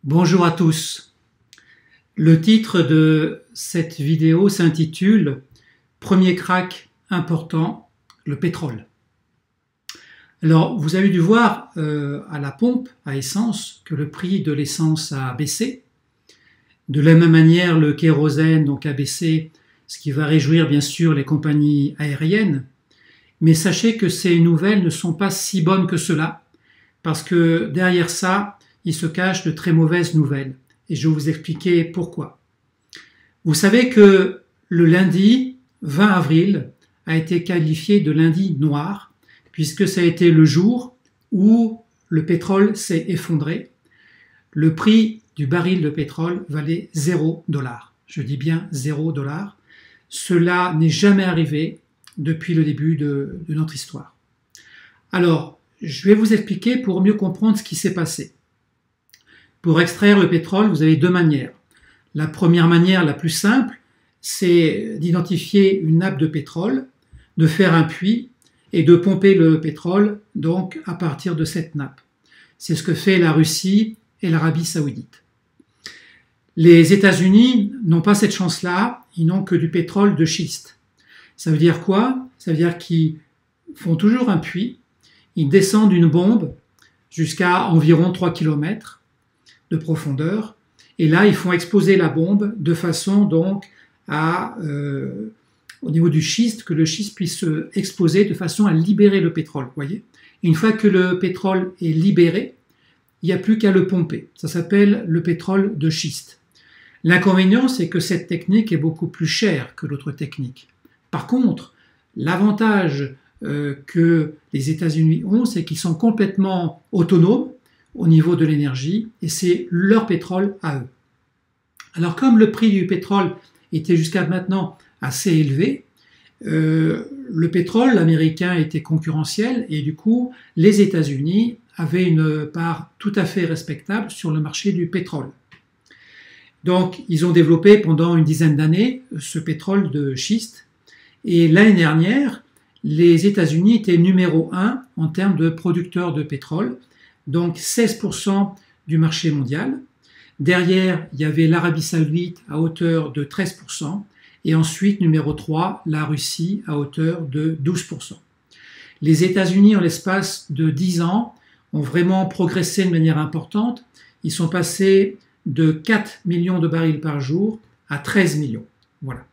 Bonjour à tous. Le titre de cette vidéo s'intitule « Premier crack important, le pétrole ». Alors, vous avez dû voir à la pompe à essence que le prix de l'essence a baissé. De la même manière, le kérosène donc, a baissé, ce qui va réjouir bien sûr les compagnies aériennes. Mais sachez que ces nouvelles ne sont pas si bonnes que cela, parce que derrière ça, il se cache de très mauvaises nouvelles. Et je vais vous expliquer pourquoi. Vous savez que le lundi 20 avril a été qualifié de lundi noir, puisque ça a été le jour où le pétrole s'est effondré. Le prix du baril de pétrole valait $0. Je dis bien $0. Cela n'est jamais arrivé depuis le début de notre histoire. Alors, je vais vous expliquer pour mieux comprendre ce qui s'est passé. Pour extraire le pétrole, vous avez deux manières. La première manière, la plus simple, c'est d'identifier une nappe de pétrole, de faire un puits et de pomper le pétrole donc à partir de cette nappe. C'est ce que fait la Russie et l'Arabie Saoudite. Les États-Unis n'ont pas cette chance-là, ils n'ont que du pétrole de schiste. Ça veut dire quoi? Ça veut dire qu'ils font toujours un puits, ils descendent une bombe jusqu'à environ 3 km de profondeur, et là ils font exploser la bombe de façon donc à, au niveau du schiste, que le schiste puisse exploser de façon à libérer le pétrole, voyez. Et une fois que le pétrole est libéré, il n'y a plus qu'à le pomper. Ça s'appelle le pétrole de schiste. L'inconvénient, c'est que cette technique est beaucoup plus chère que l'autre technique. Par contre, l'avantage que les États-Unis ont, c'est qu'ils sont complètement autonomes au niveau de l'énergie, et c'est leur pétrole à eux. Alors comme le prix du pétrole était jusqu'à maintenant assez élevé, le pétrole américain était concurrentiel, et du coup les États-Unis avaient une part tout à fait respectable sur le marché du pétrole. Donc ils ont développé pendant une dizaine d'années ce pétrole de schiste, et l'année dernière, les États-Unis étaient numéro 1 en termes de producteurs de pétrole, donc 16% du marché mondial. Derrière, il y avait l'Arabie Saoudite à hauteur de 13%, et ensuite, numéro 3, la Russie à hauteur de 12%. Les États-Unis, en l'espace de 10 ans, ont vraiment progressé de manière importante. Ils sont passés de 4 millions de barils par jour à 13 millions. Voilà.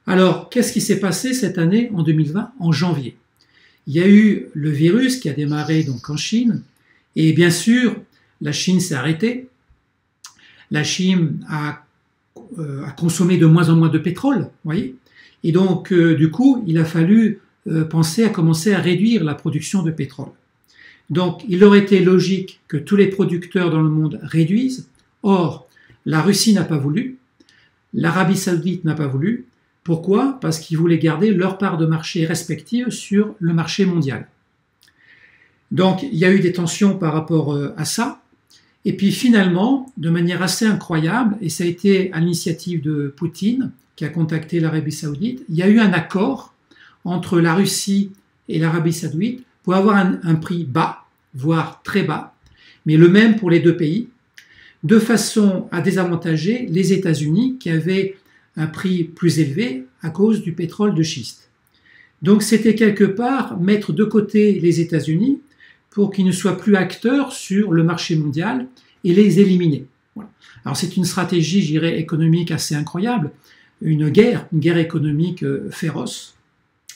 Alors, qu'est-ce qui s'est passé cette année, en 2020, en janvier? Il y a eu le virus qui a démarré donc en Chine, et bien sûr, la Chine s'est arrêtée. La Chine a consommé de moins en moins de pétrole, voyez. Et donc, du coup, il a fallu penser à commencer à réduire la production de pétrole. Donc, il aurait été logique que tous les producteurs dans le monde réduisent. Or, la Russie n'a pas voulu, l'Arabie Saoudite n'a pas voulu. Pourquoi? Parce qu'ils voulaient garder leur part de marché respective sur le marché mondial. Donc, il y a eu des tensions par rapport à ça. Et puis finalement, de manière assez incroyable, et ça a été à l'initiative de Poutine, qui a contacté l'Arabie Saoudite, il y a eu un accord entre la Russie et l'Arabie Saoudite pour avoir un prix bas, voire très bas, mais le même pour les deux pays, de façon à désavantager les États-Unis qui avaient un prix plus élevé à cause du pétrole de schiste. Donc c'était quelque part mettre de côté les États-Unis pour qu'ils ne soient plus acteurs sur le marché mondial et les éliminer. Voilà. Alors c'est une stratégie, je dirais, économique assez incroyable, une guerre économique féroce,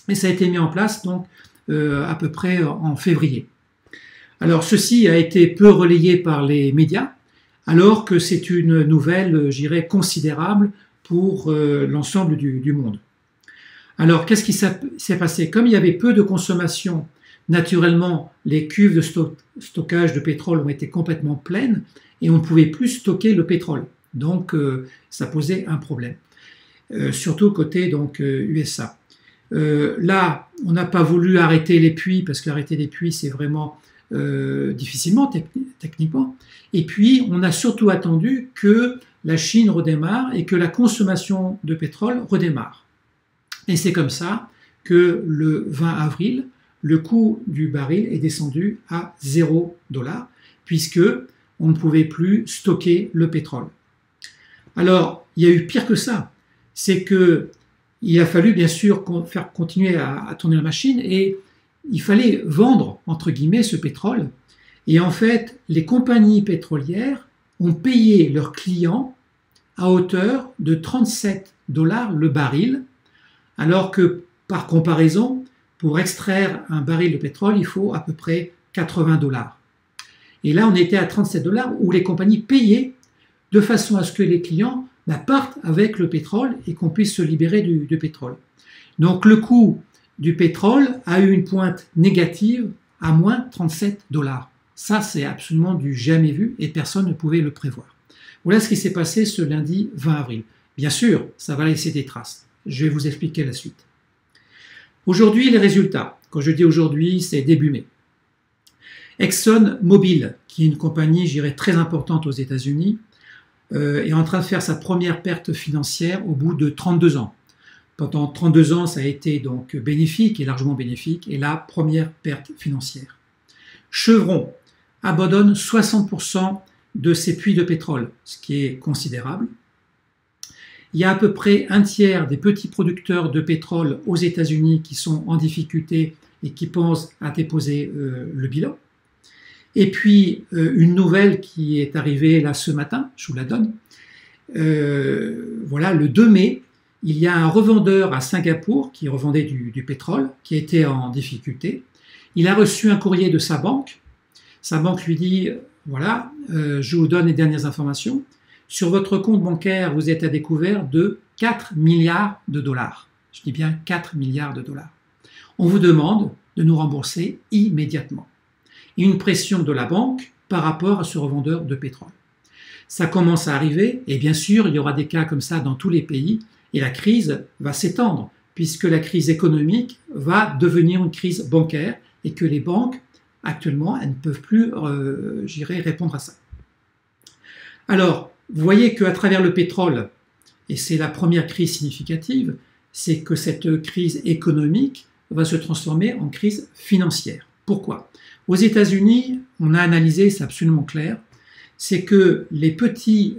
et ça a été mis en place donc à peu près en février. Alors ceci a été peu relayé par les médias, alors que c'est une nouvelle, je dirais, considérable pour l'ensemble du monde. Alors qu'est-ce qui s'est passé? Comme il y avait peu de consommation, naturellement, les cuves de stockage de pétrole ont été complètement pleines et on ne pouvait plus stocker le pétrole. Donc, ça posait un problème, surtout côté donc, USA. Là, on n'a pas voulu arrêter les puits parce qu'arrêter les puits, c'est vraiment difficilement techniquement. Et puis, on a surtout attendu que la Chine redémarre et que la consommation de pétrole redémarre. Et c'est comme ça que le 20 avril, le coût du baril est descendu à $0, puisque on ne pouvait plus stocker le pétrole. Alors, il y a eu pire que ça. C'est que il a fallu bien sûr faire continuer à tourner la machine et il fallait vendre, entre guillemets, ce pétrole. Et en fait, les compagnies pétrolières ont payé leurs clients à hauteur de 37 $ le baril, alors que, par comparaison, pour extraire un baril de pétrole, il faut à peu près 80 $. Et là, on était à 37 $ où les compagnies payaient de façon à ce que les clients partent avec le pétrole et qu'on puisse se libérer du pétrole. Donc le coût du pétrole a eu une pointe négative à moins 37 $. Ça, c'est absolument du jamais vu et personne ne pouvait le prévoir. Voilà ce qui s'est passé ce lundi 20 avril. Bien sûr, ça va laisser des traces. Je vais vous expliquer la suite. Aujourd'hui, les résultats. Quand je dis aujourd'hui, c'est début mai. ExxonMobil, qui est une compagnie, je dirais, très importante aux États-Unis, est en train de faire sa première perte financière au bout de 32 ans. Pendant 32 ans, ça a été donc bénéfique et largement bénéfique, et la première perte financière. Chevron abandonne 60% de ses puits de pétrole, ce qui est considérable. Il y a à peu près un tiers des petits producteurs de pétrole aux États-Unis qui sont en difficulté et qui pensent à déposer le bilan. Et puis, une nouvelle qui est arrivée là ce matin, je vous la donne. Voilà, le 2 mai, il y a un revendeur à Singapour qui revendait du pétrole, qui était en difficulté. Il a reçu un courrier de sa banque. Sa banque lui dit, voilà, je vous donne les dernières informations. Sur votre compte bancaire, vous êtes à découvert de 4 milliards de dollars. Je dis bien 4 milliards de dollars. On vous demande de nous rembourser immédiatement. Et une pression de la banque par rapport à ce revendeur de pétrole. Ça commence à arriver, et bien sûr, il y aura des cas comme ça dans tous les pays, et la crise va s'étendre, puisque la crise économique va devenir une crise bancaire, et que les banques, actuellement, elles ne peuvent plus, répondre à ça. Alors, vous voyez qu'à travers le pétrole, et c'est la première crise significative, c'est que cette crise économique va se transformer en crise financière. Pourquoi ? Aux États-Unis, on a analysé, c'est absolument clair, c'est que les petits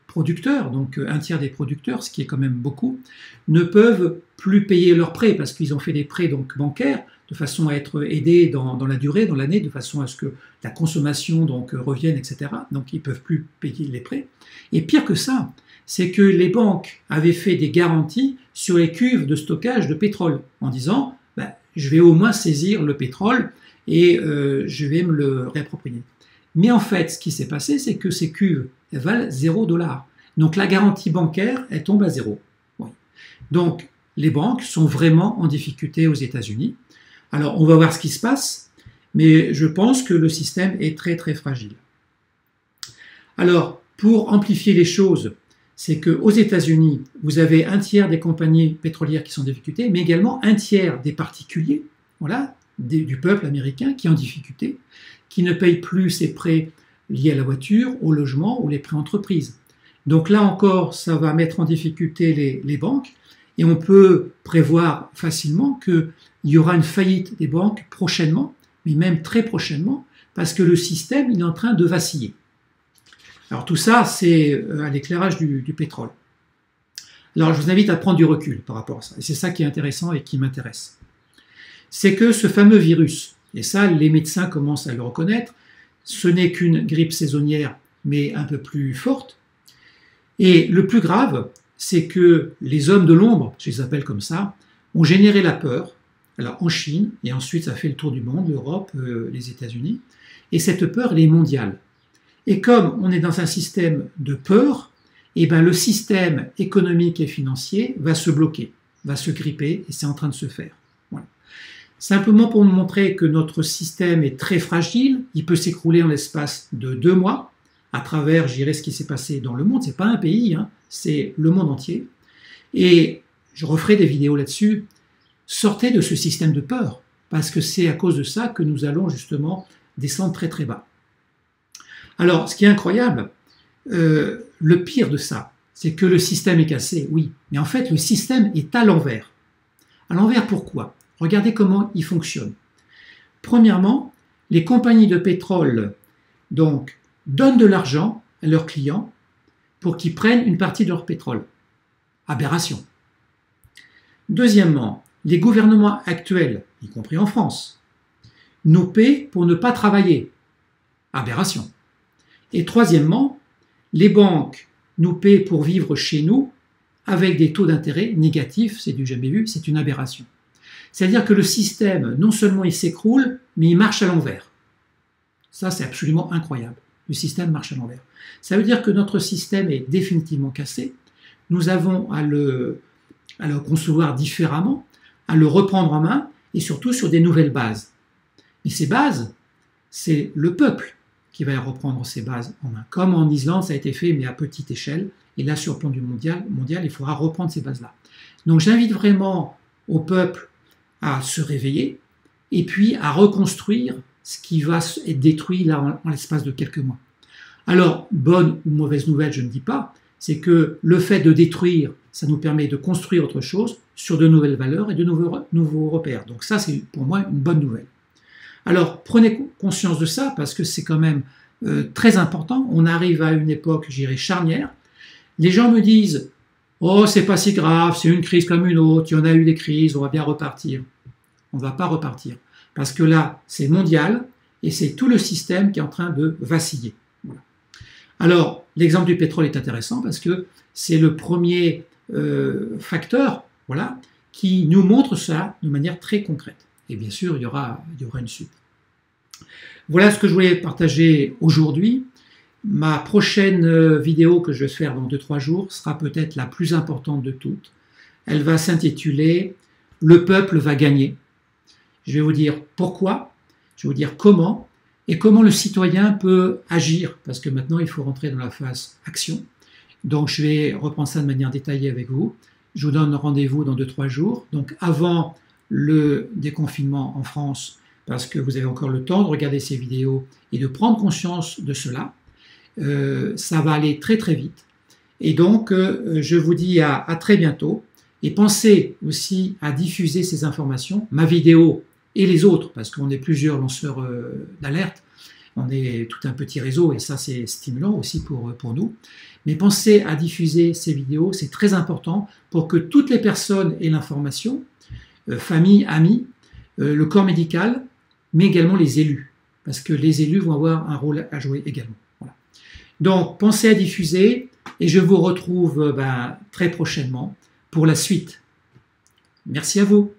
producteurs, donc un tiers des producteurs, ce qui est quand même beaucoup, ne peuvent plus payer leurs prêts parce qu'ils ont fait des prêts donc bancaires de façon à être aidés dans la durée, dans l'année, de façon à ce que la consommation donc revienne, etc. Donc ils ne peuvent plus payer les prêts. Et pire que ça, c'est que les banques avaient fait des garanties sur les cuves de stockage de pétrole en disant je vais au moins saisir le pétrole et je vais me le réapproprier. Mais en fait, ce qui s'est passé, c'est que ces cuves, elles valent 0 $. Donc la garantie bancaire, elle tombe à 0. Oui. Donc les banques sont vraiment en difficulté aux États-Unis. Alors on va voir ce qui se passe, mais je pense que le système est très très fragile. Alors pour amplifier les choses, c'est qu'aux États-Unis, vous avez un tiers des compagnies pétrolières qui sont en difficulté, mais également un tiers des particuliers, voilà, du peuple américain qui est en difficulté, qui ne paye plus ses prêts liés à la voiture, au logement ou les prêts entreprises. Donc là encore, ça va mettre en difficulté les banques et on peut prévoir facilement qu'il y aura une faillite des banques prochainement, mais même très prochainement, parce que le système il est en train de vaciller. Alors tout ça, c'est à l'éclairage du pétrole. Alors je vous invite à prendre du recul par rapport à ça, et c'est ça qui est intéressant et qui m'intéresse. C'est que ce fameux virus, et ça les médecins commencent à le reconnaître, ce n'est qu'une grippe saisonnière, mais un peu plus forte. Et le plus grave, c'est que les hommes de l'ombre, je les appelle comme ça, ont généré la peur, alors en Chine, et ensuite ça fait le tour du monde, l'Europe, les États-Unis, et cette peur, elle est mondiale. Et comme on est dans un système de peur, eh ben le système économique et financier va se bloquer, va se gripper, et c'est en train de se faire. Voilà. Simplement pour nous montrer que notre système est très fragile, il peut s'écrouler en l'espace de 2 mois, à travers, je dirais, ce qui s'est passé dans le monde. C'est pas un pays, hein, c'est le monde entier. Et je referai des vidéos là-dessus. Sortez de ce système de peur, parce que c'est à cause de ça que nous allons justement descendre très très bas. Alors, ce qui est incroyable, le pire de ça, c'est que le système est cassé, oui, mais en fait, le système est à l'envers. À l'envers, pourquoi ? Regardez comment il fonctionne. Premièrement, les compagnies de pétrole, donc, donnent de l'argent à leurs clients pour qu'ils prennent une partie de leur pétrole. Aberration. Deuxièmement, les gouvernements actuels, y compris en France, nous paient pour ne pas travailler. Aberration. Et troisièmement, les banques nous paient pour vivre chez nous avec des taux d'intérêt négatifs, c'est du jamais vu, c'est une aberration. C'est-à-dire que le système, non seulement il s'écroule, mais il marche à l'envers. Ça, c'est absolument incroyable. Le système marche à l'envers. Ça veut dire que notre système est définitivement cassé. Nous avons à le concevoir différemment, à le reprendre en main, et surtout sur des nouvelles bases. Mais ces bases, c'est le peuple qui va reprendre ces bases en main. Comme en Islande, ça a été fait, mais à petite échelle. Et là, sur le plan du mondial, il faudra reprendre ces bases-là. Donc j'invite vraiment au peuple à se réveiller et puis à reconstruire ce qui va être détruit là en l'espace de quelques mois. Alors, bonne ou mauvaise nouvelle, je ne dis pas, c'est que le fait de détruire, ça nous permet de construire autre chose sur de nouvelles valeurs et de nouveaux repères. Donc ça, c'est pour moi une bonne nouvelle. Alors, prenez conscience de ça, parce que c'est quand même très important. On arrive à une époque, je dirais, charnière. Les gens me disent « Oh, c'est pas si grave, c'est une crise comme une autre, il y en a eu des crises, on va bien repartir. » On ne va pas repartir, parce que là, c'est mondial, et c'est tout le système qui est en train de vaciller. Voilà. Alors, l'exemple du pétrole est intéressant, parce que c'est le premier facteur, voilà, qui nous montre ça de manière très concrète. Et bien sûr, il y aura une suite. Voilà ce que je voulais partager aujourd'hui. Ma prochaine vidéo que je vais faire dans 2-3 jours sera peut-être la plus importante de toutes. Elle va s'intituler « Le peuple va gagner ». Je vais vous dire pourquoi, je vais vous dire comment, et comment le citoyen peut agir, parce que maintenant il faut rentrer dans la phase action. Donc je vais reprendre ça de manière détaillée avec vous. Je vous donne rendez-vous dans 2-3 jours. Donc avant le déconfinement en France, parce que vous avez encore le temps de regarder ces vidéos et de prendre conscience de cela. Ça va aller très très vite. Et donc, je vous dis à très bientôt. Et pensez aussi à diffuser ces informations, ma vidéo et les autres, parce qu'on est plusieurs lanceurs d'alerte. On est tout un petit réseau et ça, c'est stimulant aussi pour nous. Mais pensez à diffuser ces vidéos, c'est très important pour que toutes les personnes aient l'information, famille, amis, le corps médical, mais également les élus, parce que les élus vont avoir un rôle à jouer également. Voilà. Donc, pensez à diffuser, et je vous retrouve très prochainement pour la suite. Merci à vous.